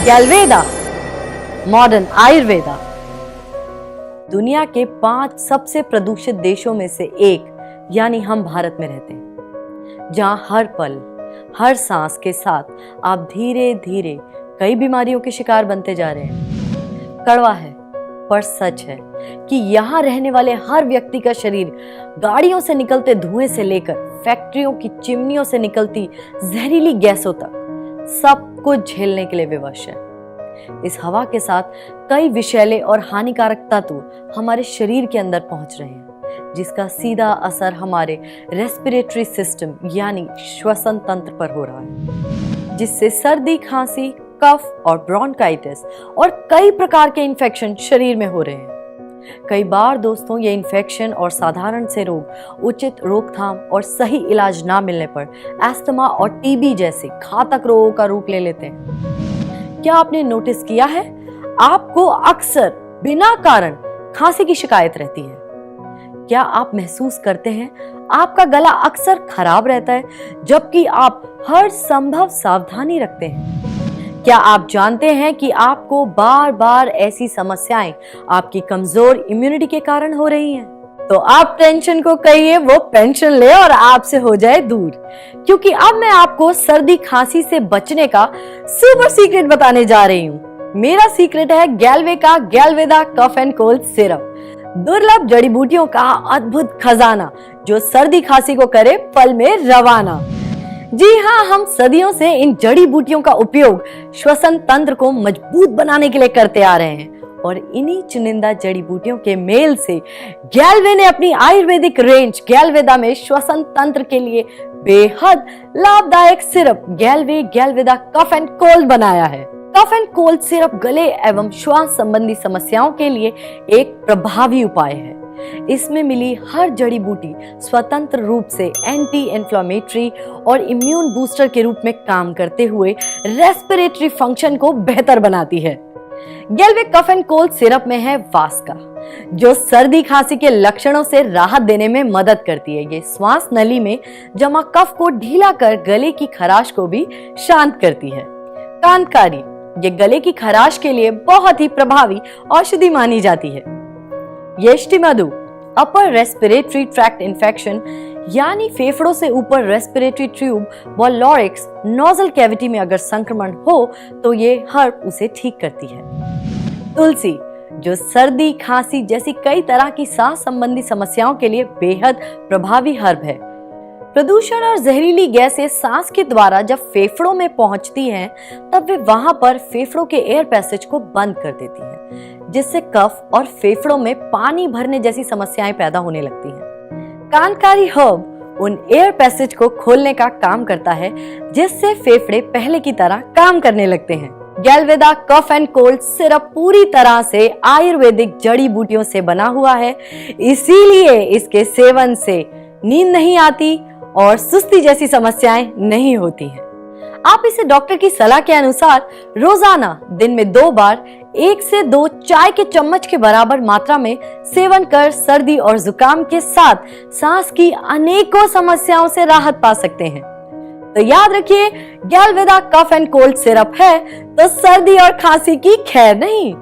गैलवेदा, modern Ayurveda. दुनिया के 5 सबसे प्रदूषित देशों में से एक यानी हम भारत में रहते हैं, जहां हर पल हर सांस के साथ आप धीरे धीरे कई बीमारियों के शिकार बनते जा रहे हैं। कड़वा है पर सच है कि यहाँ रहने वाले हर व्यक्ति का शरीर गाड़ियों से निकलते धुएं से लेकर फैक्ट्रियों की चिमनियों से निकलती जहरीली गैसों तक सब कुछ झेलने के लिए विवश है। इस हवा के साथ कई विषैले और हानिकारक तत्व हमारे शरीर के अंदर पहुंच रहे हैं, जिसका सीधा असर हमारे रेस्पिरेटरी सिस्टम यानी श्वसन तंत्र पर हो रहा है, जिससे सर्दी, खांसी, कफ और ब्रोंकाइटिस और कई प्रकार के इन्फेक्शन शरीर में हो रहे हैं। कई बार दोस्तों, ये इन्फेक्शन और साधारण से रोग उचित रोकथाम और सही इलाज ना मिलने पर अस्थमा और टीबी जैसे घातक रोगों का रूप ले लेते हैं। क्या आपने नोटिस किया है, आपको अक्सर बिना कारण खांसी की शिकायत रहती है? क्या आप महसूस करते हैं आपका गला अक्सर खराब रहता है जबकि आप हर संभव सावधानी रखते हैं? क्या आप जानते हैं कि आपको बार बार ऐसी समस्याएं आपकी कमजोर इम्यूनिटी के कारण हो रही हैं? तो आप टेंशन को कहिए वो पेंशन ले और आपसे हो जाए दूर, क्योंकि अब मैं आपको सर्दी खांसी से बचने का सुपर सीक्रेट बताने जा रही हूँ। मेरा सीक्रेट है गैलवे का गैलवेदा कफ एंड कोल्ड सिरप, दुर्लभ जड़ी बूटियों का अद्भुत खजाना जो सर्दी खांसी को करे पल में रवाना। जी हाँ, हम सदियों से इन जड़ी बूटियों का उपयोग श्वसन तंत्र को मजबूत बनाने के लिए करते आ रहे हैं और इन्हीं चुनिंदा जड़ी बूटियों के मेल से गैलवे ने अपनी आयुर्वेदिक रेंज गैलवेदा में श्वसन तंत्र के लिए बेहद लाभदायक सिरप गैलवे गैलवेदा कफ एंड कोल्ड बनाया है। कफ एंड कोल्ड सिरप गले एवं श्वास संबंधी समस्याओं के लिए एक प्रभावी उपाय है। इसमें मिली हर जड़ी बूटी स्वतंत्र रूप से एंटी इन्फ्लेमेटरी और इम्यून बूस्टर के रूप में काम करते हुए रेस्पिरेटरी फंक्शन को बेहतर बनाती है। गैलवे कफ एंड कोल्ड सिरप में है वास्का, जो सर्दी खांसी के लक्षणों से राहत देने में मदद करती है। ये श्वास नली में जमा कफ को ढीला कर गले की खराश को भी शांत करती है। कांतकारी, ये गले की खराश के लिए बहुत ही प्रभावी औषधि मानी जाती है। यष्टिमधु, अपर रेस्पिरेटरी ट्रैक्ट इन्फेक्शन यानी फेफड़ों से ऊपर रेस्पिरेटरी ट्यूब व लॉरिक्स नोजल कैविटी में अगर संक्रमण हो तो ये हर्ब उसे ठीक करती है। तुलसी, जो सर्दी खांसी जैसी कई तरह की सांस संबंधी समस्याओं के लिए बेहद प्रभावी हर्ब है। प्रदूषण और जहरीली गैसें सांस के द्वारा जब फेफड़ों में पहुंचती हैं, तब वे वहां पर फेफड़ों के एयर पैसेज को बंद कर देती हैं, जिससे कफ और फेफड़ों में पानी भरने जैसी समस्याएं पैदा होने लगती हैं। कांतकारी हर्ब उन एयर पैसेज को खोलने का काम करता है, जिससे फेफड़े पहले की तरह काम करने लगते हैं। गैलवेदा कफ एंड कोल्ड सिरप पूरी तरह से आयुर्वेदिक जड़ी बूटियों से बना हुआ है, इसीलिए इसके सेवन से नींद नहीं आती और सुस्ती जैसी समस्याएं नहीं होती हैं। आप इसे डॉक्टर की सलाह के अनुसार रोजाना दिन में 2 बार 1 से 2 चाय के चम्मच के बराबर मात्रा में सेवन कर सर्दी और जुकाम के साथ सांस की अनेकों समस्याओं से राहत पा सकते हैं। तो याद रखिए, गैलवेदा कफ एंड कोल्ड सिरप है तो सर्दी और खांसी की खैर नहीं।